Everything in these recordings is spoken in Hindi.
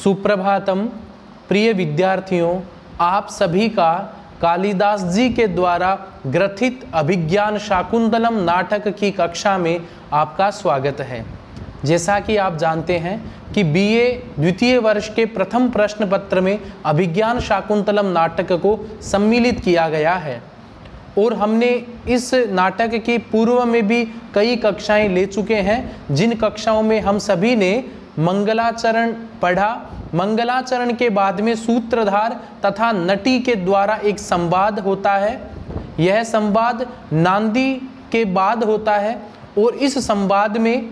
सुप्रभातम प्रिय विद्यार्थियों, आप सभी का कालिदास जी के द्वारा ग्रथित अभिज्ञान शाकुंतलम नाटक की कक्षा में आपका स्वागत है। जैसा कि आप जानते हैं कि बीए द्वितीय वर्ष के प्रथम प्रश्न पत्र में अभिज्ञान शाकुंतलम नाटक को सम्मिलित किया गया है और हमने इस नाटक के पूर्व में भी कई कक्षाएं ले चुके हैं, जिन कक्षाओं में हम सभी ने मंगलाचरण पढ़ा। मंगलाचरण के बाद में सूत्रधार तथा नटी के द्वारा एक संवाद होता है। यह संवाद नांदी के बाद होता है और इस संवाद में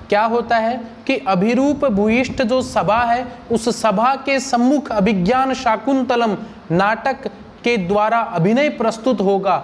क्या होता है कि अभिरूप भूयिष्ठ जो सभा है, उस सभा के सम्मुख अभिज्ञान शाकुंतलम नाटक के द्वारा अभिनय प्रस्तुत होगा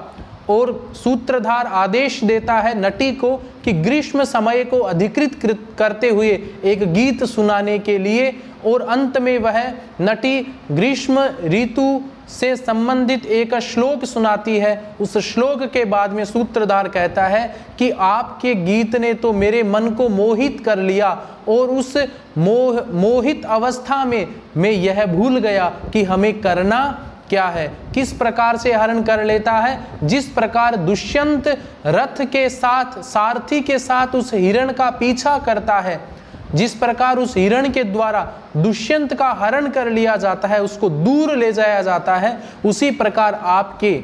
और सूत्रधार आदेश देता है नटी को कि ग्रीष्म समय को अधिकृत करते हुए एक गीत सुनाने के लिए, और अंत में वह नटी ग्रीष्म ऋतु से संबंधित एक श्लोक सुनाती है। उस श्लोक के बाद में सूत्रधार कहता है कि आपके गीत ने तो मेरे मन को मोहित कर लिया और उस मोहित अवस्था में मैं यह भूल गया कि हमें करना क्या है। किस प्रकार से हरण कर लेता है? जिस प्रकार दुष्यंत रथ के साथ सारथी के साथ उस हिरण का पीछा करता है, जिस प्रकार उस हिरण के द्वारा दुष्यंत का हरण कर लिया जाता है, उसको दूर ले जाया जाता है, उसी प्रकार आपके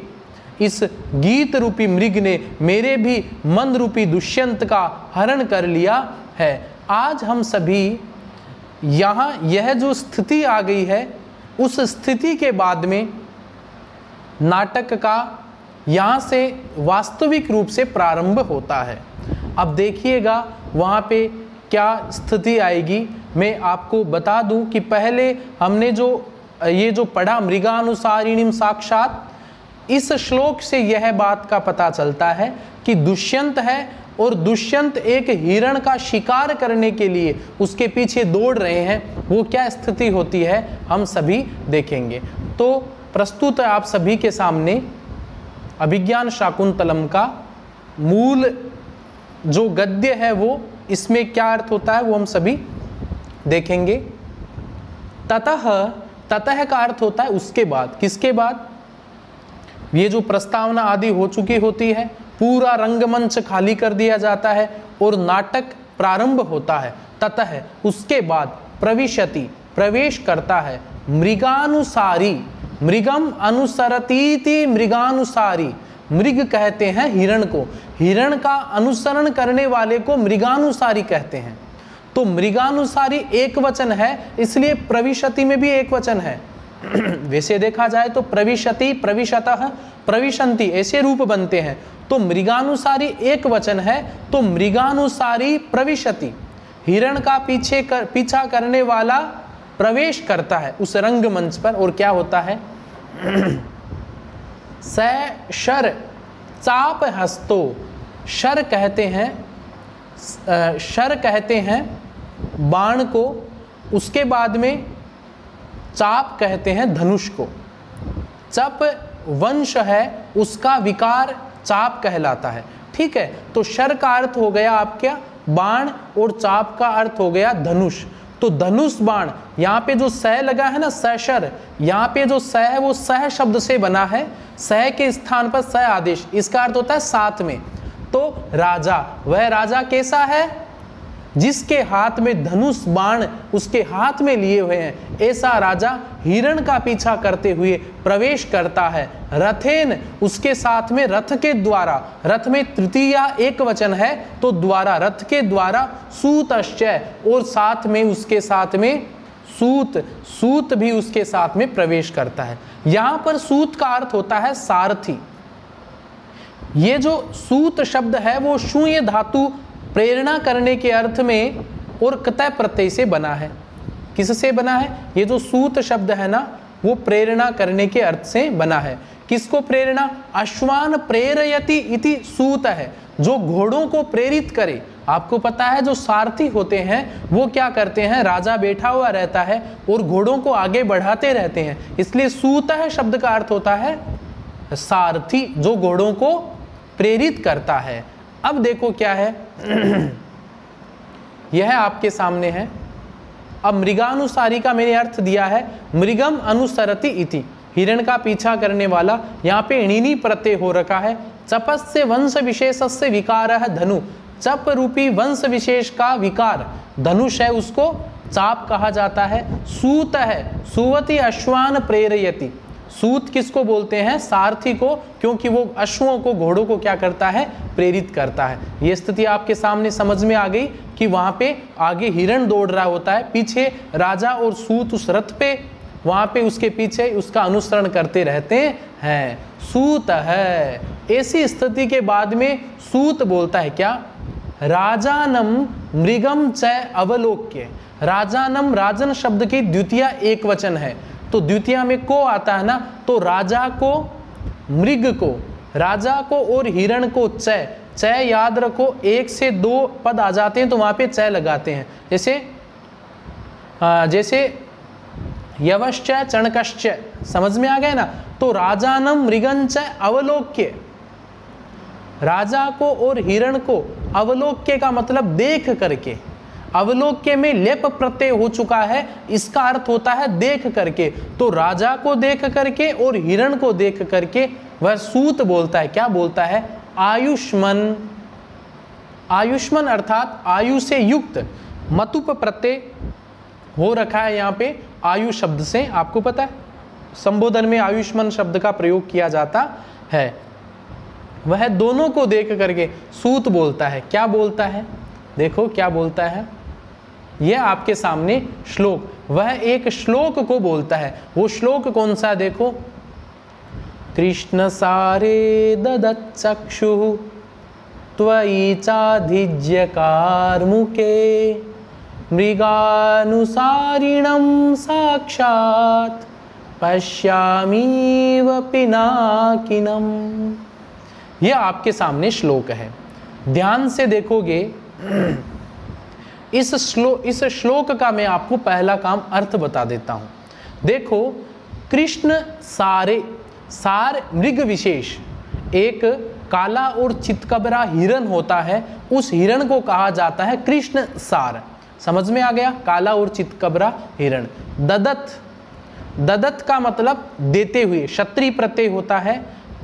इस गीत रूपी मृग ने मेरे भी मन रूपी दुष्यंत का हरण कर लिया है। आज हम सभी यहाँ यह जो स्थिति आ गई है, उस स्थिति के बाद में नाटक का यहाँ से वास्तविक रूप से प्रारंभ होता है। अब देखिएगा वहाँ पे क्या स्थिति आएगी। मैं आपको बता दूं कि पहले हमने ये जो पढ़ा मृगानुसारिणीम साक्षात, इस श्लोक से यह बात का पता चलता है कि दुष्यंत है और दुष्यंत एक हिरण का शिकार करने के लिए उसके पीछे दौड़ रहे हैं। वो क्या स्थिति होती है हम सभी देखेंगे। तो प्रस्तुत है आप सभी के सामने अभिज्ञान शाकुंतलम का मूल जो गद्य है, वो इसमें क्या अर्थ होता है वो हम सभी देखेंगे। ततः का अर्थ होता है उसके बाद। किसके बाद? ये जो प्रस्तावना आदि हो चुकी होती है, पूरा रंगमंच खाली कर दिया जाता है और नाटक प्रारंभ होता है। ततः उसके बाद प्रविशति प्रवेश करता है मृगानुसारी, मृगम अनुसरतीति मृगानुसारी। मृग कहते हैं हिरण को, हिरण का अनुसरण करने वाले को मृगानुसारी कहते हैं। तो मृगानुसारी एक वचन है, इसलिए प्रविशति में भी एक वचन है। वैसे देखा जाए तो प्रविशति, प्रविशतः, प्रविशन्ति ऐसे रूप बनते हैं। तो मृगानुसारी एक वचन है, तो मृगानुसारी प्रविशति, हिरण का पीछा करने वाला प्रवेश करता है उस रंगमंच पर। और क्या होता है? स शर चाप हस्तो, शर कहते हैं बाण को, उसके बाद में चाप कहते हैं धनुष को। चप वंश है, उसका विकार चाप कहलाता है। ठीक है, तो शर का अर्थ हो गया आपका बाण और चाप का अर्थ हो गया धनुष। तो धनुष बाण, यहाँ पे जो सह लगा है ना, सशर, यहाँ पे जो सह है वो सह शब्द से बना है। सह के स्थान पर सह आदेश, इसका अर्थ होता है साथ में। तो राजा, वह राजा कैसा है? जिसके हाथ में धनुष बाण उसके हाथ में लिए हुए हैं, ऐसा राजा हिरण का पीछा करते हुए प्रवेश करता है। रथेन, उसके साथ में रथ के द्वारा, रथ में तृतीया एक वचन है तो द्वारा, रथ के द्वारा, सूतश्चय, और साथ में उसके साथ में सूत, सूत भी उसके साथ में प्रवेश करता है। यहां पर सूत का अर्थ होता है सारथी। ये जो सूत शब्द है वो शून्य धातु प्रेरणा करने के अर्थ में और कतः प्रत्यय से बना है। किससे बना है? ये जो सूत शब्द है ना, वो प्रेरणा करने के अर्थ से बना है। किसको प्रेरणा? अश्वान प्रेरयति इति सूत है, जो घोड़ों को प्रेरित करे। आपको पता है जो सारथी होते हैं वो क्या करते हैं, राजा बैठा हुआ रहता है और घोड़ों को आगे बढ़ाते रहते हैं, इसलिए सूत है शब्द का अर्थ होता है सारथी, जो घोड़ों को प्रेरित करता है। अब देखो क्या है, यह आपके सामने है अब मृगानुसारी का मैंने अर्थ दिया है मृगम अनुसरति इति, हिरण का पीछा करने वाला। यहाँ पे णिनी प्रत्यय हो रखा है। चपस्य वंश विशेषस्य विकारः धनु, चप रूपी वंश विशेष का विकार धनुष है, उसको चाप कहा जाता है। सूत है, सुवति अश्वान प्रेरयति, सूत किसको बोलते हैं? सारथी को, क्योंकि वो अश्वों को, घोड़ों को क्या करता है? प्रेरित करता है। ये स्थिति आपके सामने समझ में आ गई कि वहां पे आगे हिरण दौड़ रहा होता है, पीछे राजा और सूत उस रथ पे, वहां पे उसके पीछे उसका अनुसरण करते रहते हैं। सूत है। ऐसी स्थिति के बाद में सूत बोलता है क्या? राजानम मृगम च अवलोक्य। राजानम, राजन शब्द की द्वितीय एक वचन है, तो द्वितीय में को आता है ना, तो राजा को, मृग को, राजा को और हिरण को च याद रखो, एक से दो पद आ जाते हैं तो वहां पे च लगाते हैं। जैसे यवश्च चणकश्च, समझ में आ गया ना? तो राजानम मृगंच अवलोक्य, राजा को और हिरण को, अवलोक्य का मतलब देख करके, अवलोक्य में लेप प्रत्यय हो चुका है, इसका अर्थ होता है देख करके। तो राजा को देख करके और हिरण को देख करके वह सूत बोलता है। क्या बोलता है? आयुष्मन। आयुष्मन अर्थात आयु से युक्त, मतुप प्रत्यय हो रखा है यहाँ पे आयु शब्द से, आपको पता है संबोधन में आयुष्मान शब्द का प्रयोग किया जाता है। वह दोनों को देख करके सूत बोलता है। क्या बोलता है? देखो क्या बोलता है, यह आपके सामने श्लोक, वह एक श्लोक को बोलता है। वो श्लोक कौन सा? देखो, कृष्ण सारे ददच्चक्षुः त्वयि चाधिज्य कार्मुके मृगानुसारिणं साक्षात् पश्यामीव पिनाकिनम। यह आपके सामने श्लोक है, ध्यान से देखोगे। इस श्लोक का मैं आपको पहला काम अर्थ बता देता हूं। देखो, कृष्ण सारे, सार मृग विशेष, एक काला और चितकबरा हिरण होता है, उस हिरण को कहा जाता है कृष्ण सार। समझ में आ गया? काला और चितकबरा हिरण। ददत, ददत का मतलब देते हुए, क्षत्रिय प्रत्यय होता है।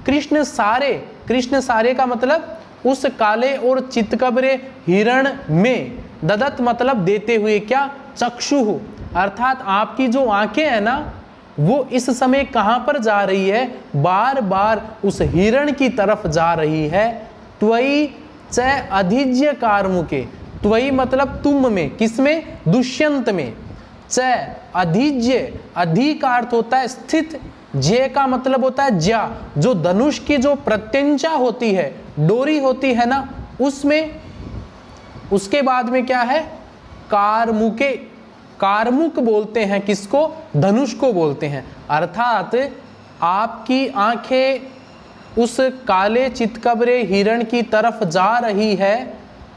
कृष्ण सारे, कृष्ण सारे का मतलब उस काले और चितकबरे हिरण में, ददत मतलब देते हुए, क्या? चक्षुः, अर्थात आपकी जो आंखें है ना, वो इस समय कहां पर जा रही है? बार बार उस हिरण की तरफ जा रही है। त्वयि च अधिज्य कार्मुके, त्वयि मतलब तुम में, किसमें? दुष्यंत में। च अधिज्य, अधि का अर्थ होता है स्थित, जे का मतलब होता है ज्या, जो धनुष की जो प्रत्यंचा होती है, डोरी होती है ना, उसमें। उसके बाद में क्या है? कारमुके, कारमुक बोलते हैं किसको? धनुष को बोलते हैं। अर्थात आपकी आंखें उस काले चितकबरे हिरण की तरफ जा रही है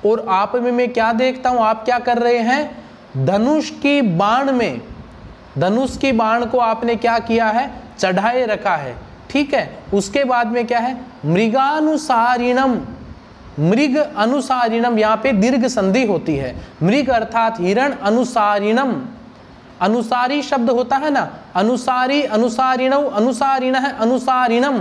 और आप में मैं क्या देखता हूं? आप क्या कर रहे हैं? धनुष की बाण में, धनुष की बाण को आपने क्या किया है? चढ़ाए रखा है। ठीक है। उसके बाद में क्या है? मृगानुसारिणम, मृग अनुसारिणम, यहाँ पे दीर्घ संधि होती है। मृग अर्थात हिरण, अनुसारिणम, अनुसारी शब्द होता है ना, अनुसारी, अनुसारिणौ, अनुसारिणः, अनुसारिणम,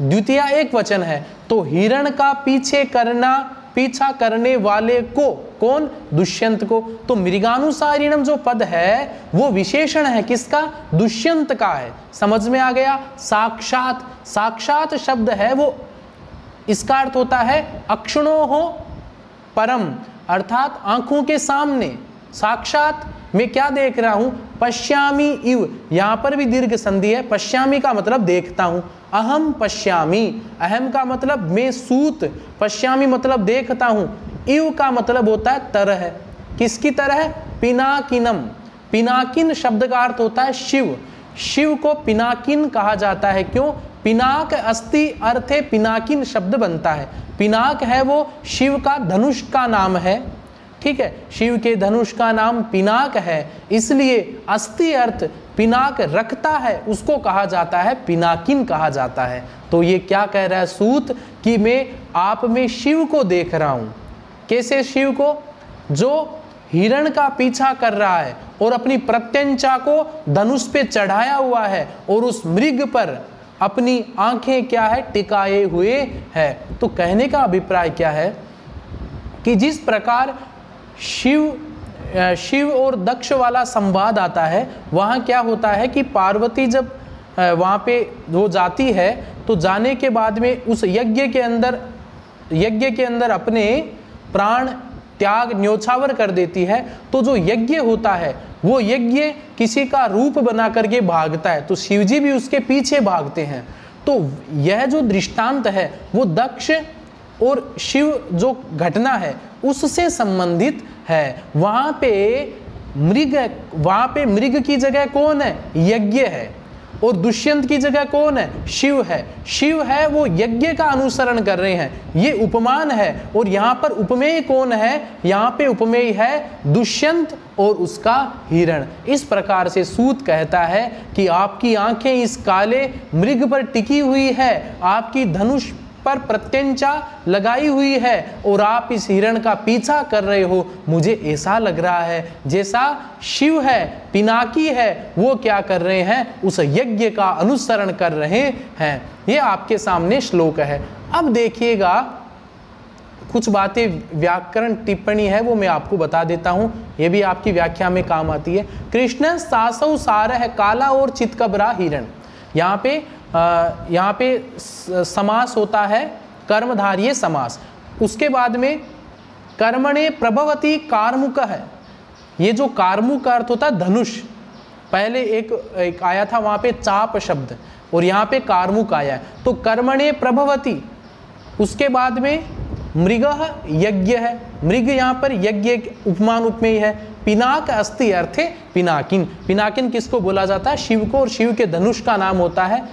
द्वितीय एक वचन है। तो हिरण का पीछे करना, पीछा करने वाले को, कौन? दुष्यंत को। तो मृगानुसारिणम जो पद है वो विशेषण है किसका? दुष्यंत का है। समझ में आ गया? साक्षात, साक्षात शब्द है वो, इसका अर्थ होता है अक्षुणोः परम, अर्थात आंखों के सामने। साक्षात मैं क्या देख रहा हूं? पश्यामी इव, यहां पर भी दीर्घ संधि है। पश्यामी का मतलब देखता हूं। अहम पश्यामी, अहम का मतलब मैं सूत, पश्यामी मतलब देखता हूं। इव का मतलब होता है तरह। किसकी तरह? पिनाकिनम, पिनाकिन शब्द का अर्थ होता है शिव। शिव को पिनाकिन कहा जाता है। क्यों? पिनाक अस्ति अर्थे पिनाकिन शब्द बनता है। पिनाक है वो शिव का धनुष का नाम है। ठीक है, शिव के धनुष का नाम पिनाक है, इसलिए अस्ति अर्थ पिनाक रखता है, उसको कहा जाता है पिनाकिन कहा जाता है। तो ये क्या कह रहा है सूत? कि मैं आप में शिव को देख रहा हूं। कैसे शिव को? जो हिरण का पीछा कर रहा है और अपनी प्रत्यंचा को धनुष पे चढ़ाया हुआ है और उस मृग पर अपनी आंखें क्या है टिकाए हुए है। तो कहने का अभिप्राय क्या है कि जिस प्रकार शिव और दक्ष वाला संवाद आता है, वहाँ क्या होता है कि पार्वती जब वहाँ पे वो जाती है तो जाने के बाद में उस यज्ञ के अंदर अपने प्राण त्याग न्योछावर कर देती है। तो जो यज्ञ होता है वो यज्ञ किसी का रूप बना करके भागता है, तो शिवजी भी उसके पीछे भागते हैं। तो यह जो दृष्टांत है वो दक्ष और शिव जो घटना है उससे संबंधित है। वहां पे मृग की जगह कौन है? यज्ञ है। और दुष्यंत की जगह कौन है? शिव है। शिव है वो यज्ञ का अनुसरण कर रहे हैं, ये उपमान है। और यहाँ पर उपमेय कौन है? यहाँ पे उपमेय है दुष्यंत और उसका हिरण। इस प्रकार से सूत कहता है कि आपकी आंखें इस काले मृग पर टिकी हुई है, आपकी धनुष पर प्रत्यंचा लगाई हुई है और आप इस हिरण का पीछा कर रहे हो। मुझे ऐसा लग रहा है जैसा शिव है, पिनाकी है, वो क्या कर रहे हैं? उस यज्ञ का अनुसरण कर रहे हैं। ये आपके सामने श्लोक है। अब देखिएगा कुछ बातें व्याकरण टिप्पणी है वो मैं आपको बता देता हूं, ये भी आपकी व्याख्या में काम आती है। कृष्ण सासौ सार है काला और चितकबरा हिरण। यहाँ पे समास होता है कर्मधारय समास। उसके बाद में कर्मणे प्रभवती कार्मुक है। ये जो कार्मुक का अर्थ होता है धनुष, पहले एक आया था वहां पे चाप शब्द और यहाँ पे कार्मुक आया है। तो कर्मणे प्रभवती, उसके बाद में मृग यज्ञ है। मृग यहाँ पर यज्ञ उपमान उपमेय है। पिनाक अस्ति अर्थे पिनाकिन। पिनाकिन किसको बोला जाता है? शिव को। और शिव के धनुष का नाम होता है,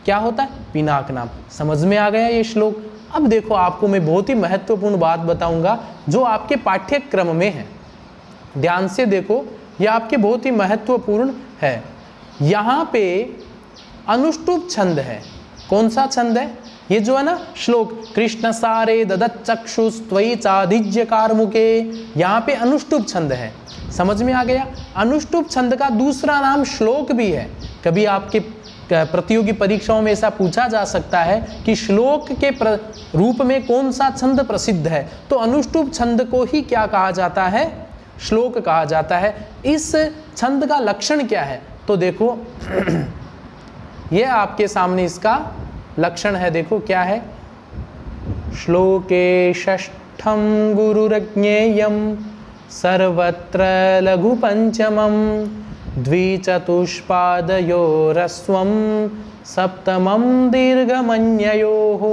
क्या होता है? पिनाक नाम। समझ में आ गया ये श्लोक? अब देखो आपको मैं बहुत ही महत्वपूर्ण बात बताऊंगा जो आपके पाठ्यक्रम में है, ध्यान से देखो, ये आपके बहुत ही महत्वपूर्ण है। यहाँ पे अनुष्टुप छंद है। कौन सा छंद है? ये जो है ना श्लोक, कृष्ण सारे ददत चक्षुस्त्वयि चाधिज्य कार्मुके, यहाँ पे अनुष्टुप छंद है। समझ में आ गया? अनुष्टुप छंद का दूसरा नाम श्लोक भी है। कभी आपके प्रतियोगी परीक्षाओं में ऐसा पूछा जा सकता है कि श्लोक के रूप में कौन सा छंद प्रसिद्ध है, तो अनुष्टुप छंद को ही क्या कहा जाता है? श्लोक कहा जाता है। इस छंद का लक्षण क्या है? तो देखो यह आपके सामने इसका लक्षण है। देखो क्या है? श्लोके षष्ठम गुरुरज्ञेयम सर्वत्र लघु पंचमम द्विचतुष्पादयोरस्वम सप्तमम दीर्घमन्ययोः।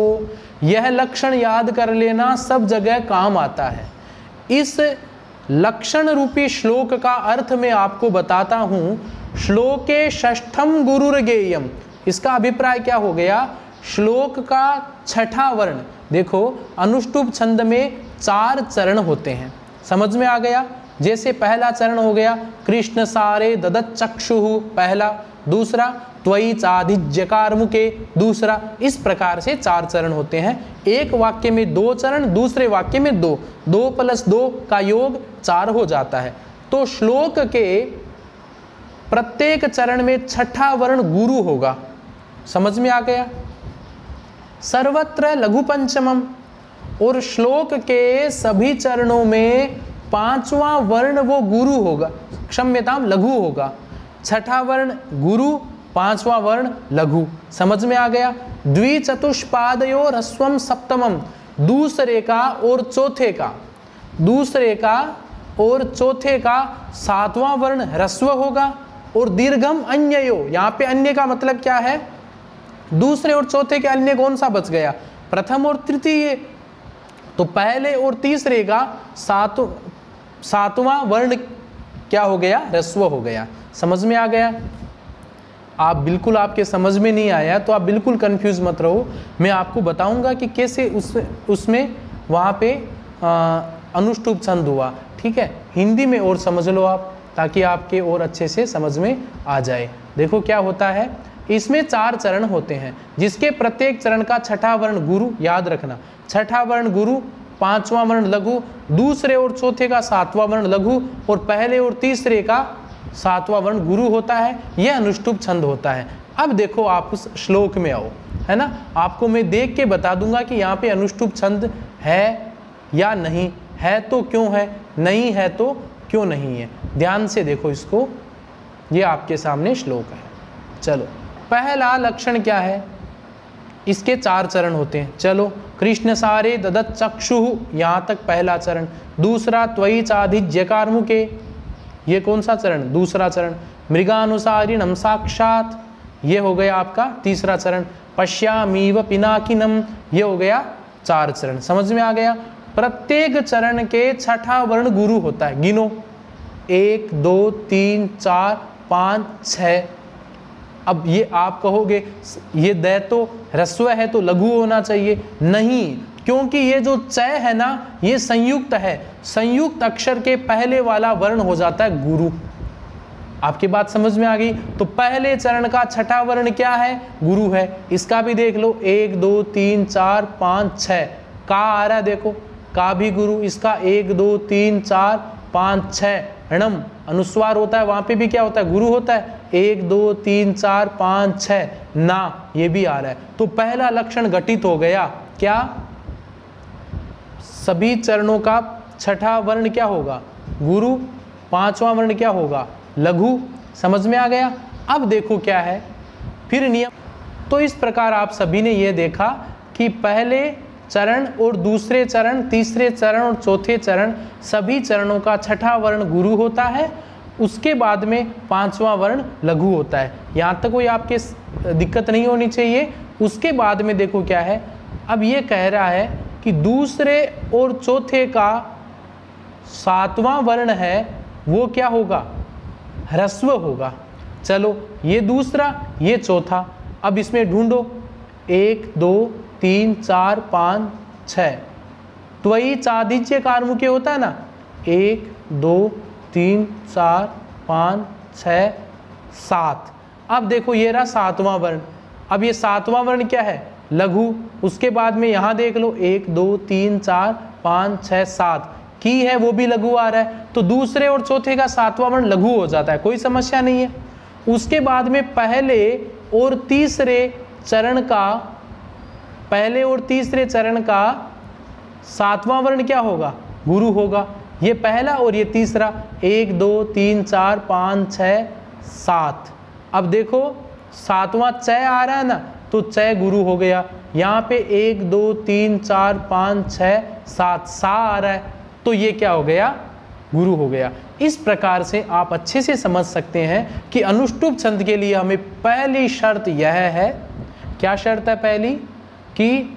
यह लक्षण याद कर लेना, सब जगह काम आता है। इस लक्षण रूपी श्लोक का अर्थ मैं आपको बताता हूं। श्लोके षष्ठम गुरुर्गेयम, इसका अभिप्राय क्या हो गया? श्लोक का छठा वर्ण। देखो अनुष्टुप छंद में 4 चरण होते हैं, समझ में आ गया? जैसे पहला चरण हो गया कृष्ण सारे ददत चक्षुः, पहला। दूसरा त्वयि चाधिज्य कार्मुके, दूसरा। इस प्रकार से 4 चरण होते हैं। एक वाक्य में 2 चरण, दूसरे वाक्य में 2, 2 + 2 का योग 4 हो जाता है। तो श्लोक के प्रत्येक चरण में छठा वर्ण गुरु होगा। समझ में आ गया? सर्वत्र लघु पंचमम, और श्लोक के सभी चरणों में 5वां वर्ण वो गुरु होगा, क्षम्यताम लघु होगा। छठा वर्ण गुरु, 5वां वर्ण लघु। समझ में आ गया? द्विचतुष्पादयोर ह्रस्वम सप्तमम, दूसरे का और चौथे का, दूसरे का और चौथे का 7वां वर्ण ह्रस्व होगा। और दीर्घम अन्ययो, यहाँ पे अन्य का मतलब क्या है? दूसरे और चौथे के अन्य कौन सा बच गया? प्रथम और तृतीय। तो पहले और तीसरे का 7वां वर्ण क्या हो गया? ह्रस्व हो गया। समझ में आ गया? आप बिल्कुल, आपके समझ में नहीं आया तो आप बिल्कुल कंफ्यूज मत रहो। मैं आपको बताऊंगा कि कैसे उसमें वहाँ पे अनुष्टुप छंद हुआ। ठीक है, हिंदी में और समझ लो आप, ताकि आपके और अच्छे से समझ में आ जाए। देखो क्या होता है, इसमें 4 चरण होते हैं, जिसके प्रत्येक चरण का छठा वर्ण गुरु, याद रखना, छठा वर्ण गुरु, पांचवा वर्ण लघु, दूसरे और चौथे का सातवां वर्ण लघु और पहले और तीसरे का सातवां वर्ण गुरु होता है। यह अनुष्टुप छंद होता है। अब देखो आप उस श्लोक में आओ, है ना, आपको मैं देख के बता दूंगा कि यहाँ पे अनुष्टुप छंद है या नहीं है, तो क्यों है, नहीं है तो क्यों नहीं है। ध्यान से देखो इसको, ये आपके सामने श्लोक है। चलो, पहला लक्षण क्या है, इसके 4 चरण होते हैं। चलो, कृष्ण सारे ददत चक्षु, यहाँ तक पहला चरण। दूसरा त्वयि चाधिज्य कार्मुके, ये कौन सा चरण, दूसरा चरण। मृगानुसारिणम साक्षात, ये हो गया आपका तीसरा चरण। पश्यामीव पिनाकिनम, ये हो गया 4 चरण। समझ में आ गया। प्रत्येक चरण के छठा वर्ण गुरु होता है। गिनो, 1 2 3 4 5 6। अब ये आप कहोगे ये दै तो ह्रस्व है तो लघु होना चाहिए, नहीं, क्योंकि ये जो चय है ना, ये संयुक्त है। संयुक्त अक्षर के पहले वाला वर्ण हो जाता है गुरु। आपकी बात समझ में आ गई। तो पहले चरण का छठा वर्ण क्या है, गुरु है। इसका भी देख लो, 1 2 3 4 5 6, का आ रहा है, देखो का भी गुरु। इसका 1 2 3 4 5 6 णम अनुस्वार होता है, वहां पे भी क्या होता है, गुरु होता है। 1 2 3 4 5 6 ना, ये भी आ रहा है। तो पहला लक्षण घटित हो गया। क्या, सभी चरणों का छठा वर्ण क्या होगा, गुरु। पांचवा वर्ण क्या होगा, लघु। समझ में आ गया। अब देखो क्या है फिर नियम। तो इस प्रकार आप सभी ने यह देखा कि पहले चरण और दूसरे चरण, तीसरे चरण और चौथे चरण, सभी चरणों का छठा वर्ण गुरु होता है। उसके बाद में पांचवा वर्ण लघु होता है। यहाँ तक कोई आपके दिक्कत नहीं होनी चाहिए। उसके बाद में देखो क्या है, अब ये कह रहा है कि दूसरे और चौथे का सातवां वर्ण है वो क्या होगा, ह्रस्व होगा। चलो, ये दूसरा, ये चौथा। अब इसमें ढूंढो, 1 2 3 4 5 6। त्वयि चाधिज्य कार्मुके होता है ना, 1 2 3 4 5 6 7। अब देखो ये रहा सातवां वर्ण। अब ये सातवां वर्ण क्या है, लघु। उसके बाद में यहाँ देख लो, 1 2 3 4 5 6 7 की है, वो भी लघु आ रहा है। तो दूसरे और चौथे का सातवां वर्ण लघु हो जाता है, कोई समस्या नहीं है। उसके बाद में पहले और तीसरे चरण का सातवां वर्ण क्या होगा, गुरु होगा। ये पहला और ये तीसरा, 1 2 3 4 5 6 7। अब देखो सातवां चय आ रहा है ना, तो चय गुरु हो गया। यहाँ पे 1 2 3 4 5 6 7 सा आ रहा है, तो ये क्या हो गया, गुरु हो गया। इस प्रकार से आप अच्छे से समझ सकते हैं कि अनुष्टुप छंद के लिए हमें पहली शर्त यह है, क्या शर्त है पहली, कि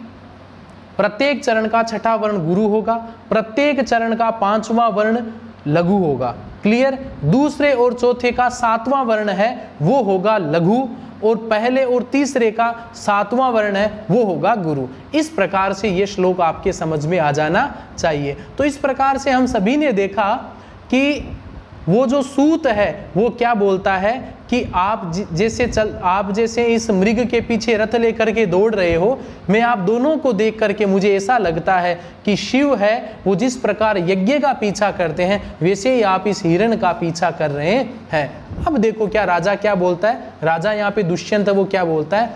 प्रत्येक चरण का छठा वर्ण गुरु होगा, प्रत्येक चरण का पांचवा वर्ण लघु होगा। क्लियर। दूसरे और चौथे का सातवां वर्ण है वो होगा लघु, और पहले और तीसरे का सातवां वर्ण है वो होगा गुरु। इस प्रकार से ये श्लोक आपके समझ में आ जाना चाहिए। तो इस प्रकार से हम सभी ने देखा कि वो जो सूत है वो क्या बोलता है कि आप जैसे इस मृग के पीछे रथ लेकर के दौड़ रहे हो, मैं आप दोनों को देख करके मुझे ऐसा लगता है कि शिव है वो जिस प्रकार यज्ञ का पीछा करते हैं वैसे ही आप इस हिरण का पीछा कर रहे हैं। अब देखो क्या राजा क्या बोलता है, राजा यहाँ पे दुष्यंत वो क्या बोलता है,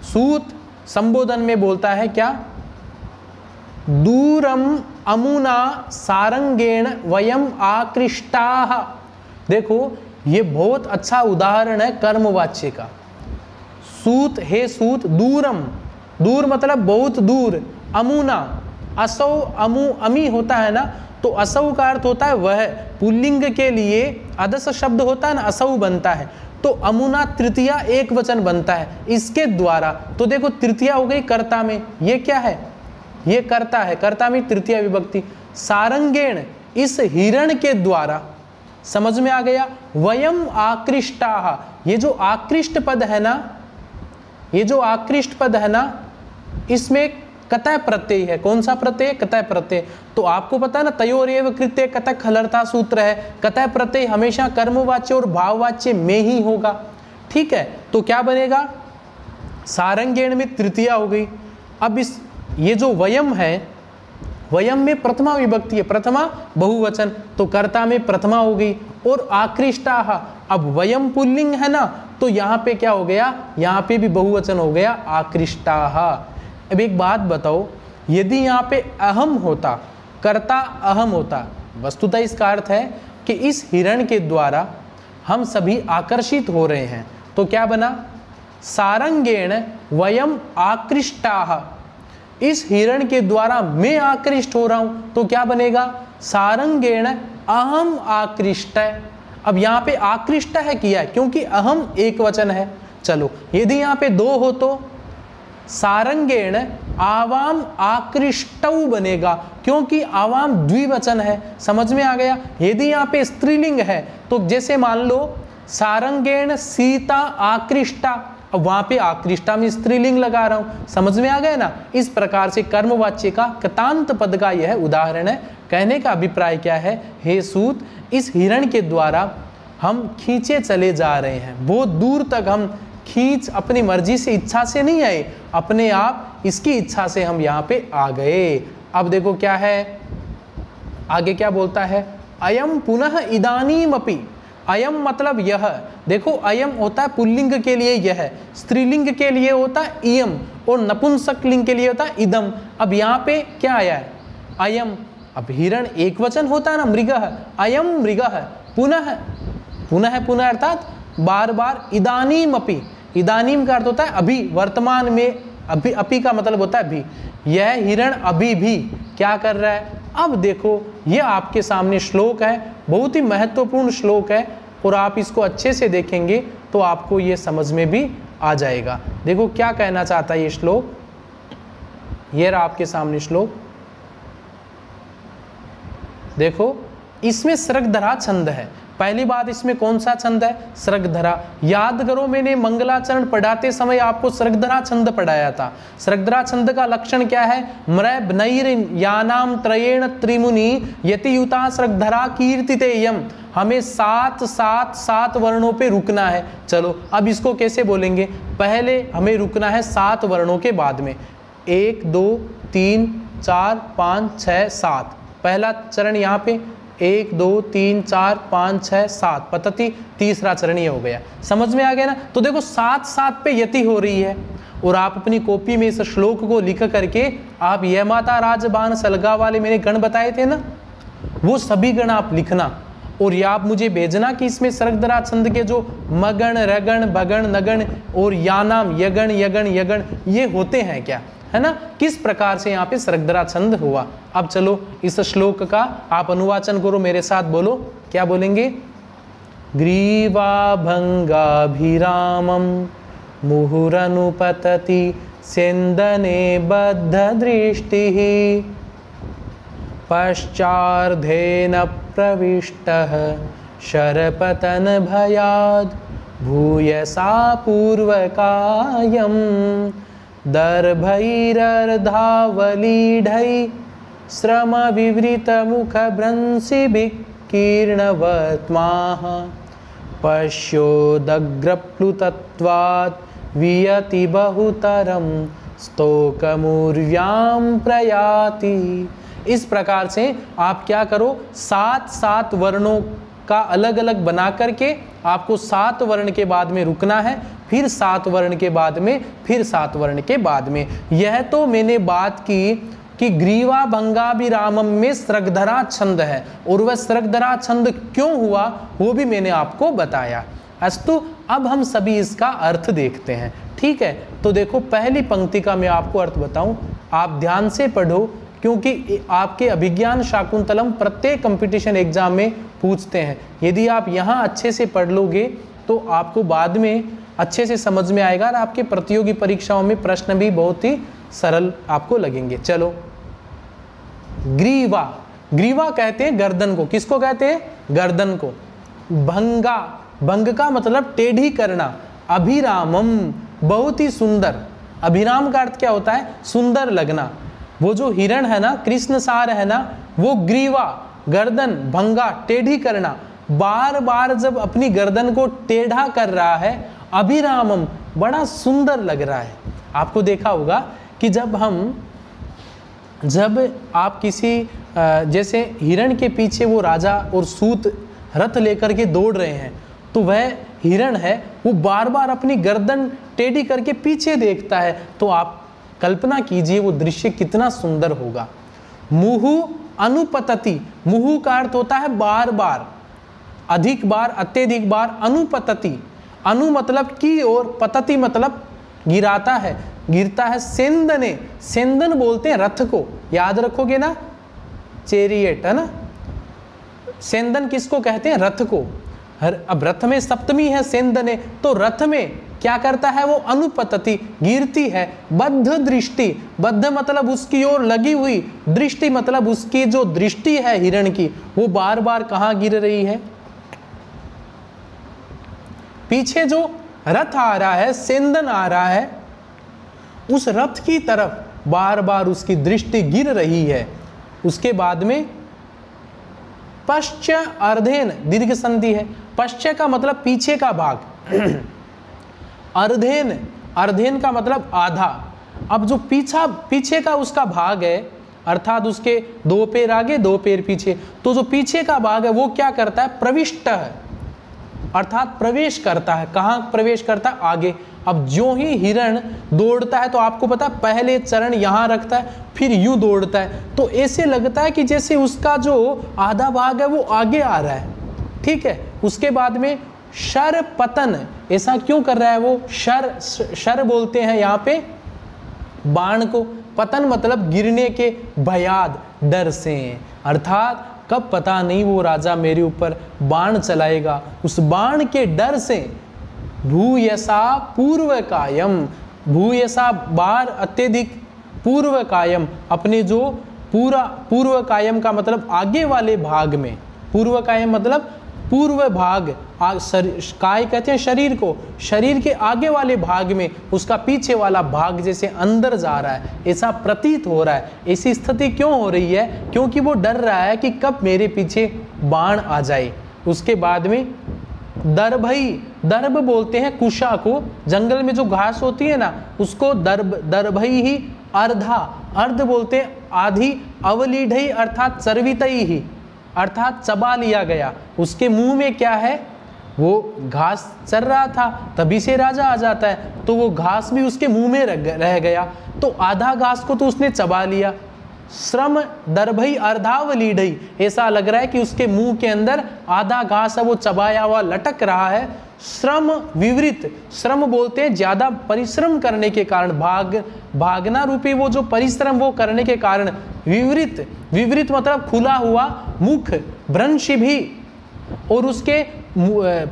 सूत संबोधन में बोलता है क्या, दूरम अमुना सारंगेण वयम आकृष्टाः। देखो ये बहुत अच्छा उदाहरण है कर्मवाच्य का। सूत, हे सूत, दूरम, दूर मतलब बहुत दूर, अमुना, असौ अमु अमी होता है ना, तो असौ का अर्थ होता है वह। पुल्लिंग के लिए अदस शब्द होता है ना, असौ बनता है, तो अमुना तृतीया एक वचन बनता है इसके द्वारा। तो देखो तृतीया हो गई कर्ता में, ये क्या है, ये कर्ता है, कर्ता में तृतीया विभक्ति। सारंगेण, इस हिरण के द्वारा, समझ में आ गया। वयम आकृष्टाः, ये जो आकृष्ट पद है ना, ये जो आकृष्ट पद है ना, इसमें कतः प्रत्यय है। कौन सा प्रत्यय, कतः प्रत्यय। तो आपको पता है ना, तयोरेव कृत्य कतः खलर्ता सूत्र है। कतः प्रत्यय हमेशा कर्मवाच्य और भाववाच्य में ही होगा। ठीक है, तो क्या बनेगा, सारंगेण में तृतीया हो गई। अब ये जो वयम है वयम में प्रथमा विभक्ति है, प्रथमा बहुवचन, तो कर्ता में प्रथमा हो गई। और आकृष्टाः, अब वयम पुल्लिंग है ना, तो यहाँ पे क्या हो गया, यहाँ पे भी बहुवचन हो गया आकृष्टाः। अब एक बात बताओ, यदि यहाँ पे अहम होता, कर्ता अहम होता, वस्तुतः इसका अर्थ है कि इस हिरण के द्वारा हम सभी आकर्षित हो रहे हैं, तो क्या बना, सारंगेण वयम आकृष्टाः, इस हिरण के द्वारा मैं आकृष्ट हो रहा हूं, तो क्या बनेगा, सारंगेण अहम आकृष्ट। अब यहाँ पे आकृष्ट है किया है क्योंकि अहम एक वचन है। चलो यदि यहाँ पे दो हो तो सारंगेण आवाम आकृष्टौ बनेगा, क्योंकि आवाम द्विवचन है। समझ में आ गया। यदि यहाँ पे स्त्रीलिंग है तो जैसे मान लो सारंगेण सीता आकृष्टा, अब वहां पे आकृष्टा में स्त्रीलिंग लगा रहा हूं। समझ में आ गया ना। इस प्रकार से कर्मवाच्य का कृतांत पद का यह उदाहरण है। कहने का अभिप्राय क्या है, हे सूत, इस हिरण के द्वारा हम खींचे चले जा रहे हैं, बहुत दूर तक हम खींच अपनी मर्जी से, इच्छा से नहीं आए, अपने आप इसकी इच्छा से हम यहाँ पे आ गए। अब देखो क्या है आगे, क्या बोलता है, अयम पुनः इदानीम अपि। अयम मतलब यह, देखो अयम होता है पुल्लिंग के लिए यह, स्त्रीलिंग के लिए होता है इयम, और नपुंसक लिंग के लिए होता है इदम। अब यहाँ पे क्या आया है, अयम। अब हिरण एक वचन होता है ना, मृगः, अयम मृगः, पुनः, पुनः पुनः अर्थात बार बार, इदानीम अपि, इदानीम का अर्थ होता है अभी, वर्तमान में, अभी, अपि का मतलब होता है अभी। यह हिरण अभी भी क्या कर रहा है। अब देखो यह आपके सामने श्लोक है, बहुत ही महत्वपूर्ण श्लोक है, और आप इसको अच्छे से देखेंगे तो आपको यह समझ में भी आ जाएगा। देखो क्या कहना चाहता है ये श्लोक, ये रहा आपके सामने श्लोक। देखो इसमें सृगधरा छंद है। पहली बात, इसमें कौन सा छंद है, सृगधरा। याद करो मैंने मंगलाचरण पढ़ाते समय आपको सृगधरा छंद पढ़ाया था। सृगधरा छंद का लक्षण क्या है, म्रैबनैर यानाम त्रयेण त्रिमुनि यतियुता सृगधरा कीर्तितेयम। हमें सात वर्णों पे रुकना है। चलो अब इसको कैसे बोलेंगे, पहले हमें रुकना है 7 वर्णों के बाद में, 1 2 3 4 5 6 7। पहला चरण यहाँ पे 1 2 3 4 5 6 7 पतति, तीसरा चरण ये हो गया। समझ में आ गया ना। तो देखो 7 पे यति हो रही है, और आप अपनी कॉपी में इस श्लोक को लिख करके आप यह माता राजबान सलगा वाले मैंने गण बताए थे ना, वो सभी गण आप लिखना, और ये आप मुझे भेजना कि इसमें सृगधरा छंद के जो मगण रगण भगण नगण और यानाम यगण यगण यगण ये होते हैं क्या, है ना, किस प्रकार से यहाँ पे सृगधरा छंद हुआ। अब चलो इस श्लोक का आप अनुवाचन करो मेरे साथ, बोलो क्या बोलेंगे, ग्रीवा भंगाभिरामम मुहुरनुपतति सेन्दने बद्ध दृष्टिः पश्चार्धेन प्रविष्टः शरपतन भयाद भूयसा पूर्वकायम दर्भैरर्धावलीढै श्रम विवृत मुख भ्रंसिभिकीर्णवत्माः पश्योदग्रप्लुतत्वात् वियति बहुतरम स्तोकमूर्व्याम प्रयाति। इस प्रकार से आप क्या करो, 7 वर्णों का अलग अलग बना करके आपको 7 वर्ण के बाद में रुकना है, फिर 7 वर्ण के बाद में, फिर 7 वर्ण के बाद में। यह तो मैंने बात की कि ग्रीवा भंगाभिरामम में सृगधरा छंद है, और वह सृगधरा छंद क्यों हुआ वो भी मैंने आपको बताया। अस्तु अब हम सभी इसका अर्थ देखते हैं, ठीक है। तो देखो पहली पंक्ति का मैं आपको अर्थ बताऊं, आप ध्यान से पढ़ो, क्योंकि आपके अभिज्ञान शाकुंतलम प्रत्येक कंपटीशन एग्जाम में पूछते हैं। यदि आप यहाँ अच्छे से पढ़ लोगे तो आपको बाद में अच्छे से समझ में आएगा, और आपके प्रतियोगी परीक्षाओं में प्रश्न भी बहुत ही सरल आपको लगेंगे। चलो, ग्रीवा, ग्रीवा कहते हैं गर्दन को, किसको कहते हैं, गर्दन को। भंगा, भंग का मतलब टेढ़ी करना। अभिरामम, बहुत ही सुंदर। अभिराम का अर्थ क्या होता है, सुंदर लगना। वो जो हिरण है ना, कृष्ण सार है ना, वो ग्रीवा, गर्दन, भंगा, टेढ़ी करना, बार बार जब अपनी गर्दन को टेढ़ा कर रहा है, अभिरामम, बड़ा सुंदर लग रहा है। आपको देखा होगा कि जब हम जब आप किसी जैसे हिरण के पीछे वो राजा और सूत रथ लेकर के दौड़ रहे हैं, तो वह हिरण है वो बार बार अपनी गर्दन टेढ़ी करके पीछे देखता है, तो आप कल्पना कीजिए वो दृश्य कितना सुंदर होगा। मुहु अनुपतति, मुहु का अर्थ होता है बार बार, अधिक बार, अत्यधिक बार। अनुपतति, अनु मतलब की और पतति मतलब गिराता है, गिरता है। सेंदने, सेंदन बोलते हैं रथ को, याद रखोगे ना, चैरियट है ना। सेंदन किसको कहते हैं? रथ को। अब रथ में सप्तमी है सेंदने, तो रथ में क्या करता है वो? अनुपतति, गिरती है। बद्ध दृष्टि, बद्ध मतलब उसकी ओर लगी हुई, दृष्टि मतलब उसकी जो दृष्टि है हिरण की वो बार बार कहां गिर रही है? पीछे जो रथ आ रहा है, सेंदन आ रहा है, उस रथ की तरफ बार बार उसकी दृष्टि गिर रही है। उसके बाद में पश्च अर्धेन, दीर्घ संधि है। पश्च का मतलब पीछे का भाग, अर्धेन, अर्धेन का मतलब आधा। अब जो पीछे का उसका भाग है, अर्थात उसके 2 पैर आगे 2 पैर पीछे, तो जो पीछे का भाग है वो क्या करता है? प्रविष्ट है, अर्थात प्रवेश करता है। कहाँ प्रवेश करता है? आगे। अब जो ही हिरण दौड़ता है तो आपको पता है पहले चरण यहाँ रखता है, फिर यूं दौड़ता है, तो ऐसे लगता है कि जैसे उसका जो आधा भाग है वो आगे आ रहा है, ठीक है। उसके बाद में शर पतन, ऐसा क्यों कर रहा है वो? शर, शर बोलते हैं यहाँ पे बाण को, पतन मतलब गिरने के, भयाद, डर से, अर्थात कब पता नहीं वो राजा मेरे ऊपर बाण चलाएगा, उस बाण के डर से। भूयसा पूर्व कायम, भूयसा बार अत्यधिक, पूर्व कायम अपने जो पूर्व कायम का मतलब आगे वाले भाग में, पूर्व कायम मतलब पूर्व भाग, काय कहते हैं शरीर को, शरीर के आगे वाले भाग में उसका पीछे वाला भाग जैसे अंदर जा रहा है, ऐसा प्रतीत हो रहा है। ऐसी स्थिति क्यों हो रही है? क्योंकि वो डर रहा है कि कब मेरे पीछे बाण आ जाए। उसके बाद में दर्भई, दर्भ बोलते हैं कुशा को, जंगल में जो घास होती है ना उसको दर्भई ही। अर्धा, अर्ध बोलते हैं आधी। अवलीढई अर्थात चर्वितई ही, अर्थात चबा लिया गया। उसके मुंह में क्या है? वो घास चर रहा था, तभी से राजा आ जाता है, तो वो घास भी उसके मुंह में रह गया, तो आधा घास को तो उसने चबा लिया। श्रम दर्भई अर्धावलीढई, ऐसा लग रहा है कि उसके मुंह के अंदर आधा घास है वो चबाया हुआ लटक रहा है। श्रम विवृत, श्रम बोलते हैं ज्यादा परिश्रम करने के कारण, भागना रूपी वो जो परिश्रम वो करने के कारण। विवृत, विवृत मतलब खुला हुआ मुख, भ्रंश भी, और उसके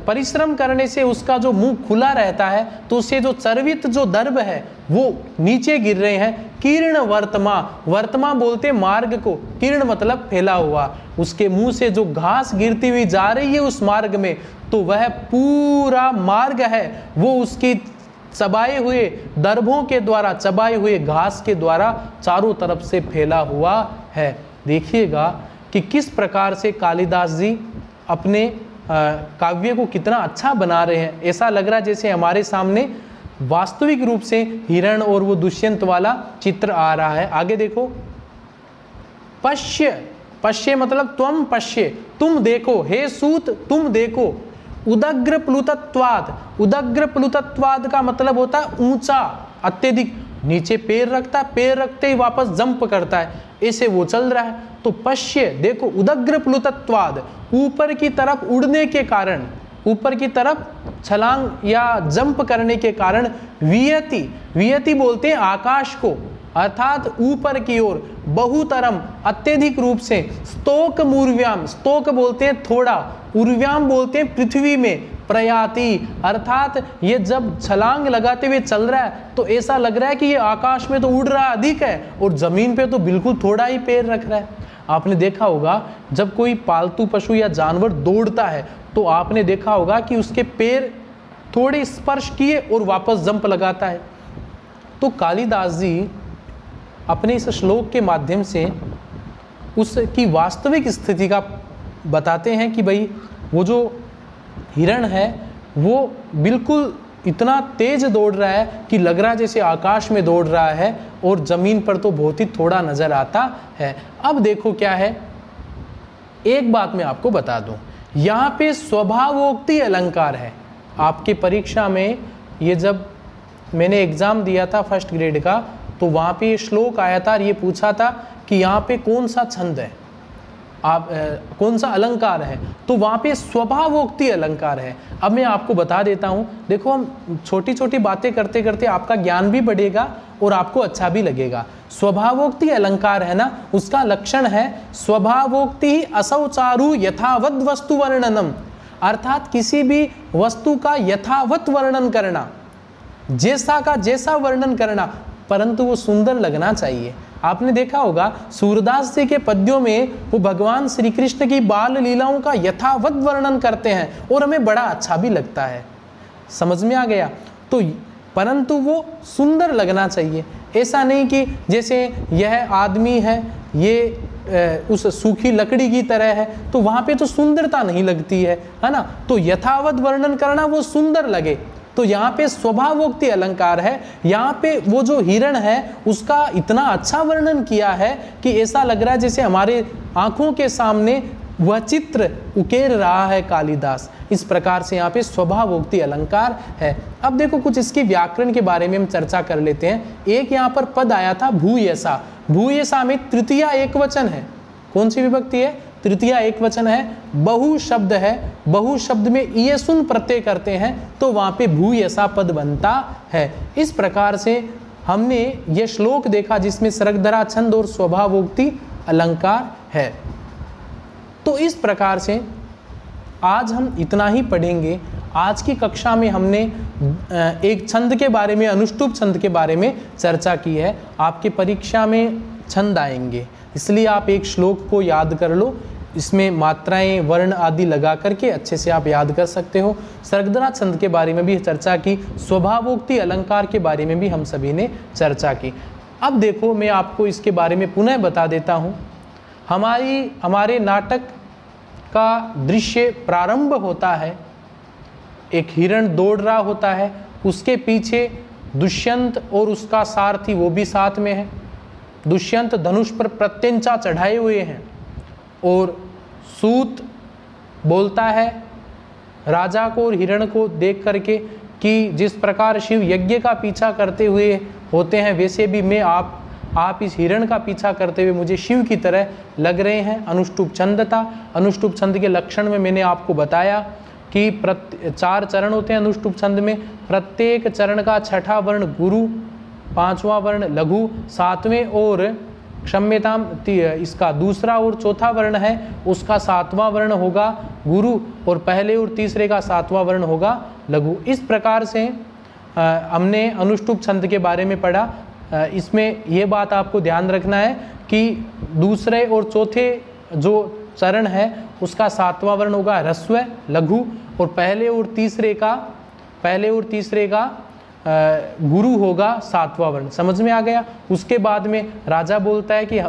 परिश्रम करने से उसका जो मुंह खुला रहता है, तो उससे जो चर्वित जो दर्भ है वो नीचे गिर रहे हैं। कीर्ण वर्तमा, वर्तमा बोलते मार्ग को, कीर्ण मतलब फैला हुआ, उसके मुंह से जो घास गिरती हुई जा रही है उस मार्ग में, तो वह पूरा मार्ग है वो उसकी चबाए हुए दर्भों के द्वारा, चबाए हुए घास के द्वारा चारों तरफ से फैला हुआ है। देखिएगा कि किस प्रकार से कालिदास जी अपने काव्य को कितना अच्छा बना रहे हैं। ऐसा लग रहा है जैसे हमारे सामने वास्तविक रूप से हिरण और वो दुष्यंत वाला चित्र आ रहा है। आगे देखो, पश्य, पश्य मतलब त्वम पश्य, तुम देखो, हे सूत तुम देखो। उदग्र प्लुतत्वाद, उदग्र प्लुतत्वाद का मतलब होता है ऊंचा, अत्यधिक, नीचे पैर रखता है, पैर रखते ही वापस जंप करता है, ऐसे वो चल रहा है। तो पश्य देखो, उदग्र प्लुतत्वाद, ऊपर की तरफ उड़ने के कारण, ऊपर की तरफ छलांग या जंप करने के कारण। वियति, वियति बोलते हैं आकाश को, अर्थात ऊपर की ओर, बहुतरम अत्यधिक रूप से। स्तोक मूर्व्याम, स्तोक बोलते हैं थोड़ा, उर्व्याम बोलते हैं पृथ्वी में। प्रयाति अर्थात ये जब छलांग लगाते हुए चल रहा है तो ऐसा लग रहा है कि ये आकाश में तो उड़ रहा अधिक है और जमीन पे तो बिल्कुल थोड़ा ही पैर रख रहा है। आपने देखा होगा जब कोई पालतू पशु या जानवर दौड़ता है तो आपने देखा होगा कि उसके पैर थोड़े स्पर्श किए और वापस जंप लगाता है। तो कालिदास जी अपने इस श्लोक के माध्यम से उसकी वास्तविक स्थिति का बताते हैं कि भाई वो जो हिरण है वो बिल्कुल इतना तेज दौड़ रहा है कि लग रहा है जैसे आकाश में दौड़ रहा है और जमीन पर तो बहुत ही थोड़ा नजर आता है। अब देखो क्या है, एक बात मैं आपको बता दूं, यहाँ पे स्वभावोक्ति अलंकार है। आपकी परीक्षा में ये जब मैंने एग्जाम दिया था फर्स्ट ग्रेड का, तो वहाँ पे ये श्लोक आया था और ये पूछा था कि यहाँ पे कौन सा छंद है, आप कौन सा अलंकार है, तो वहाँ पे स्वभावोक्ति अलंकार है। अब मैं आपको बता देता हूँ, देखो हम छोटी छोटी बातें करते करते आपका ज्ञान भी बढ़ेगा और आपको अच्छा भी लगेगा। स्वभावोक्ति अलंकार है ना, उसका लक्षण है स्वभावोक्ति असौचारु यथावत वस्तु वर्णनम, अर्थात किसी भी वस्तु का यथावत वर्णन करना, जैसा का जैसा वर्णन करना, परंतु वो सुंदर लगना चाहिए। आपने देखा होगा सूरदास जी के पद्यों में वो भगवान श्री कृष्ण की बाल लीलाओं का यथावत वर्णन करते हैं और हमें बड़ा अच्छा भी लगता है। समझ में आ गया? तो परंतु वो सुंदर लगना चाहिए। ऐसा नहीं कि जैसे यह आदमी है, ये उस सूखी लकड़ी की तरह है, तो वहां पे तो सुंदरता नहीं लगती है ना। तो यथावत वर्णन करना वो सुंदर लगे। तो यहाँ पे स्वभावोक्ति अलंकार है। यहाँ पे वो जो हिरण है उसका इतना अच्छा वर्णन किया है कि ऐसा लग रहा है जैसे हमारे आंखों के सामने वह चित्र उकेर रहा है कालिदास। इस प्रकार से यहाँ पे स्वभावोक्ति अलंकार है। अब देखो कुछ इसकी व्याकरण के बारे में हम चर्चा कर लेते हैं। एक यहाँ पर पद आया था भूयसा। भूयसा में तृतीया एक वचन है। कौन सी विभक्ति है? तृतीया एक वचन है। बहु शब्द है। बहु शब्द में ये सुन प्रत्यय करते हैं तो वहां पे भूयसा पद बनता है। इस प्रकार से हमने ये श्लोक देखा जिसमें सरगधरा छंद और स्वभावोक्ति अलंकार है। तो इस प्रकार से आज हम इतना ही पढ़ेंगे। आज की कक्षा में हमने एक छंद के बारे में, अनुष्टुप छंद के बारे में चर्चा की है। आपके परीक्षा में छंद आएंगे, इसलिए आप एक श्लोक को याद कर लो। इसमें मात्राएं, वर्ण आदि लगा करके अच्छे से आप याद कर सकते हो। सरगधरा छंद के बारे में भी चर्चा की, स्वभावोक्ति अलंकार के बारे में भी हम सभी ने चर्चा की। अब देखो मैं आपको इसके बारे में पुनः बता देता हूँ। हमारे नाटक का दृश्य प्रारंभ होता है, एक हिरण दौड़ रहा होता है, उसके पीछे दुष्यंत और उसका सारथी वो भी साथ में है। दुष्यंत धनुष पर प्रत्यंचा चढ़ाए हुए हैं और सूत बोलता है राजा को और हिरण को देख करके कि जिस प्रकार शिव यज्ञ का पीछा करते हुए होते हैं, वैसे भी मैं आप इस हिरण का पीछा करते हुए मुझे शिव की तरह लग रहे हैं। अनुष्टुप छंद था। अनुष्टुप छंद के लक्षण में मैंने आपको बताया कि 4 चरण होते हैं अनुष्टुप छंद में। प्रत्येक चरण का छठा वर्ण गुरु, 5वां वर्ण लघु, 7वें और क्षम्यताम इसका दूसरा और चौथा वर्ण है, उसका 7वां वर्ण होगा गुरु और पहले और तीसरे का 7वां वर्ण होगा लघु। इस प्रकार से हमने अनुष्टुप छंद के बारे में पढ़ा। इसमें यह बात आपको ध्यान रखना है कि दूसरे और चौथे जो चरण है उसका 7वां वर्ण होगा ह्रस्व लघु और पहले और तीसरे का गुरु होगा 7वां वर्ण। समझ में आ गया? उसके बाद में राजा बोलता है कि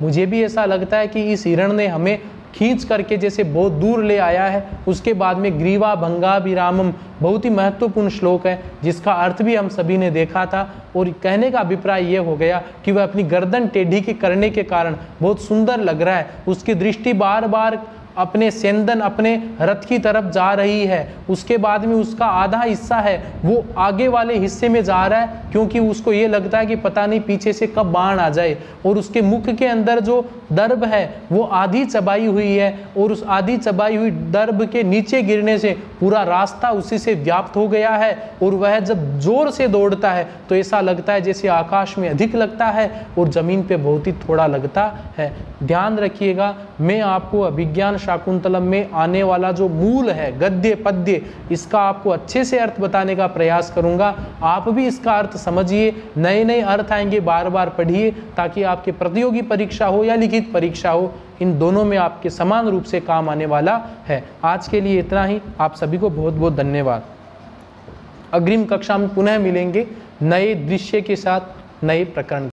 मुझे भी ऐसा लगता है कि इस हिरण ने हमें खींच करके जैसे बहुत दूर ले आया है। उसके बाद में ग्रीवा भंगा विरामम बहुत ही महत्वपूर्ण श्लोक है जिसका अर्थ भी हम सभी ने देखा था और कहने का अभिप्राय ये हो गया कि वह अपनी गर्दन टेढ़ी के करने के कारण बहुत सुंदर लग रहा है। उसकी दृष्टि बार बार अपने सेंदन अपने रथ की तरफ जा रही है। उसके बाद में उसका आधा हिस्सा है वो आगे वाले हिस्से में जा रहा है क्योंकि उसको ये लगता है कि पता नहीं पीछे से कब बाण आ जाए। और उसके मुख के अंदर जो दर्भ है वो आधी चबाई हुई है और उस आधी चबाई हुई दर्भ के नीचे गिरने से पूरा रास्ता उसी से व्याप्त हो गया है। और वह जब जोर से दौड़ता है तो ऐसा लगता है जैसे आकाश में अधिक लगता है और जमीन पे बहुत ही थोड़ा लगता है। ध्यान रखिएगा, मैं आपको अभिज्ञान शाकुंतलम में आने वाला जो मूल है गद्य पद्य, इसका आपको अच्छे से अर्थ बताने का प्रयास करूंगा। आप भी इसका अर्थ समझिए, नए नए अर्थ आएंगे, बार बार पढ़िए ताकि आपके प्रतियोगी परीक्षा हो या लिखित परीक्षा हो, इन दोनों में आपके समान रूप से काम आने वाला है। आज के लिए इतना ही। आप सभी को बहुत बहुत धन्यवाद। अग्रिम कक्षा में पुनः मिलेंगे नए दृश्य के साथ, नए प्रकरण।